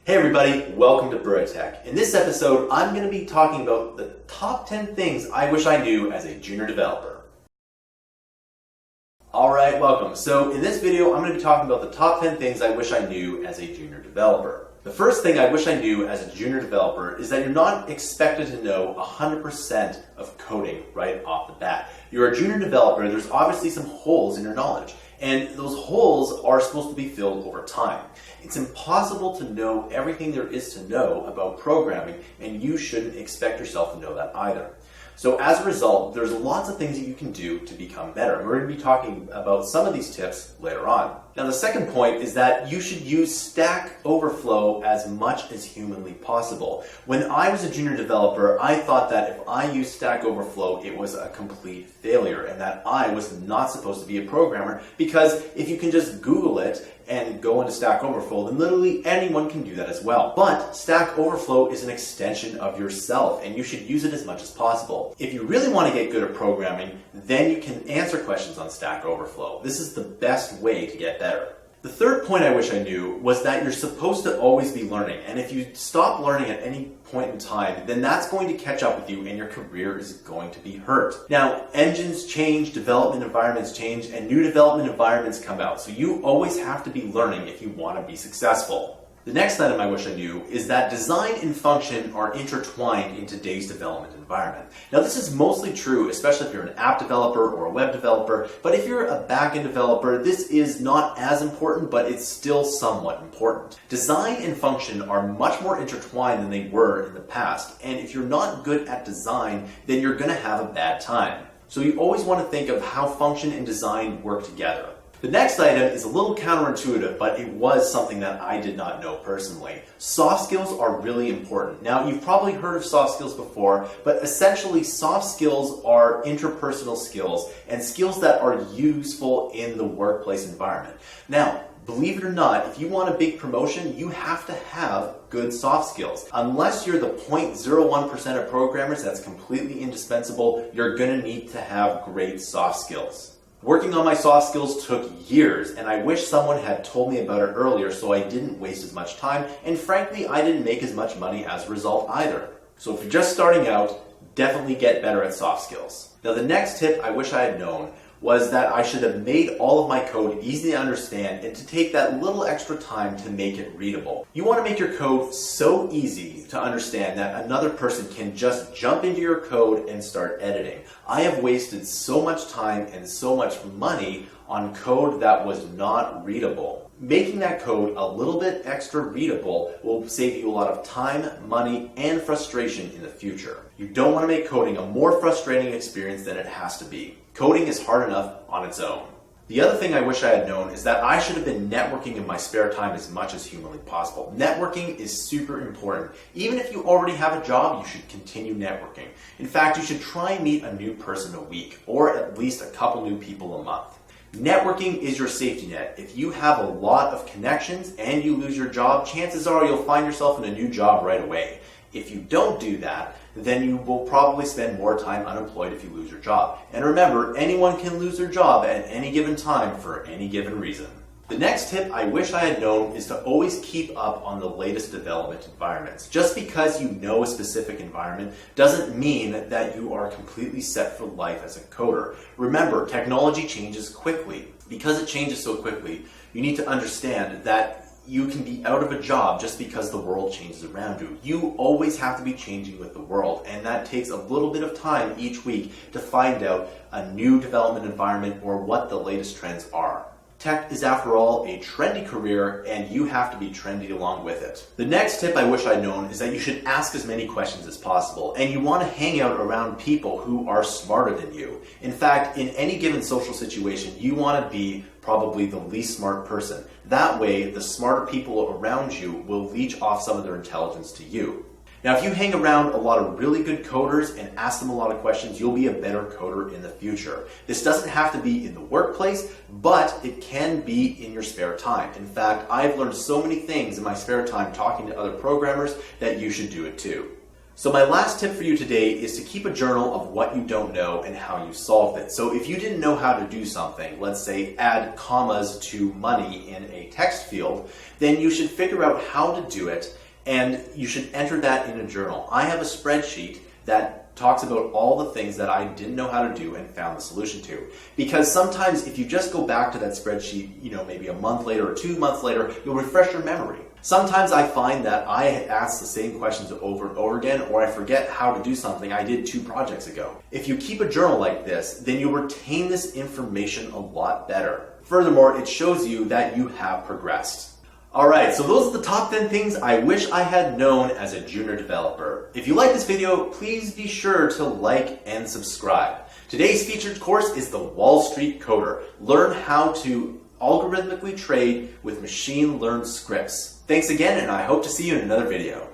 Hey everybody, welcome to Bura Tech. In this episode, I'm going to be talking about the top 10 things I wish I knew as a junior developer. Alright, welcome. So in this video, I'm going to be talking about the top 10 things I wish I knew as a junior developer. The first thing I wish I knew as a junior developer is that you're not expected to know 100% of coding right off the bat. You're a junior developer, there's obviously some holes in your knowledge. And those holes are supposed to be filled over time. It's impossible to know everything there is to know about programming, and you shouldn't expect yourself to know that either. So as a result, there's lots of things that you can do to become better. And we're going to be talking about some of these tips later on. Now the second point is that you should use Stack Overflow as much as humanly possible. When I was a junior developer, I thought that if I used Stack Overflow, it was a complete failure and that I was not supposed to be a programmer, because if you can just Google it and go into Stack Overflow, then literally anyone can do that as well. But Stack Overflow is an extension of yourself, and you should use it as much as possible. If you really want to get good at programming, then you can answer questions on Stack Overflow. This is the best way to get better. The third point I wish I knew was that you're supposed to always be learning, and if you stop learning at any point in time, then that's going to catch up with you and your career is going to be hurt. Now, engines change, development environments change, and new development environments come out, so you always have to be learning if you want to be successful. The next item I wish I knew is that design and function are intertwined in today's development environment. Now this is mostly true, especially if you're an app developer or a web developer, but if you're a back-end developer, this is not as important, but it's still somewhat important. Design and function are much more intertwined than they were in the past, and if you're not good at design, then you're going to have a bad time. So you always want to think of how function and design work together. The next item is a little counterintuitive, but it was something that I did not know personally. Soft skills are really important. Now, you've probably heard of soft skills before, but essentially soft skills are interpersonal skills and skills that are useful in the workplace environment. Now, believe it or not, if you want a big promotion, you have to have good soft skills. Unless you're the 0.01% of programmers that's completely indispensable, you're going to need to have great soft skills. Working on my soft skills took years, and I wish someone had told me about it earlier so I didn't waste as much time, and frankly, I didn't make as much money as a result either. So if you're just starting out, definitely get better at soft skills. Now the next tip I wish I had known was that I should have made all of my code easy to understand and to take that little extra time to make it readable. You want to make your code so easy to understand that another person can just jump into your code and start editing. I have wasted so much time and so much money on code that was not readable. Making that code a little bit extra readable will save you a lot of time, money, and frustration in the future. You don't want to make coding a more frustrating experience than it has to be. Coding is hard enough on its own. The other thing I wish I had known is that I should have been networking in my spare time as much as humanly possible. Networking is super important. Even if you already have a job, you should continue networking. In fact, you should try and meet a new person a week, or at least a couple new people a month. Networking is your safety net. If you have a lot of connections and you lose your job, chances are you'll find yourself in a new job right away. If you don't do that, then you will probably spend more time unemployed if you lose your job. And remember, anyone can lose their job at any given time for any given reason. The next tip I wish I had known is to always keep up on the latest development environments. Just because you know a specific environment doesn't mean that you are completely set for life as a coder. Remember, technology changes quickly. Because it changes so quickly, you need to understand that you can be out of a job just because the world changes around you. You always have to be changing with the world, and that takes a little bit of time each week to find out a new development environment or what the latest trends are. Tech is, after all, a trendy career, and you have to be trendy along with it. The next tip I wish I'd known is that you should ask as many questions as possible, and you want to hang out around people who are smarter than you. In fact, in any given social situation, you want to be probably the least smart person. That way, the smarter people around you will leech off some of their intelligence to you. Now, if you hang around a lot of really good coders and ask them a lot of questions, you'll be a better coder in the future. This doesn't have to be in the workplace, but it can be in your spare time. In fact, I've learned so many things in my spare time talking to other programmers that you should do it too. So my last tip for you today is to keep a journal of what you don't know and how you solved it. So if you didn't know how to do something, let's say add commas to money in a text field, then you should figure out how to do it and you should enter that in a journal. I have a spreadsheet that talks about all the things that I didn't know how to do and found the solution to. Because sometimes if you just go back to that spreadsheet, maybe a month later or 2 months later, you'll refresh your memory. Sometimes I find that I ask the same questions over and over again, or I forget how to do something I did 2 projects ago. If you keep a journal like this, then you'll retain this information a lot better. Furthermore, it shows you that you have progressed. Alright, so those are the top 10 things I wish I had known as a junior developer. If you like this video, please be sure to like and subscribe. Today's featured course is the Wall Street Coder. Learn how to algorithmically trade with machine learned scripts. Thanks again, and I hope to see you in another video.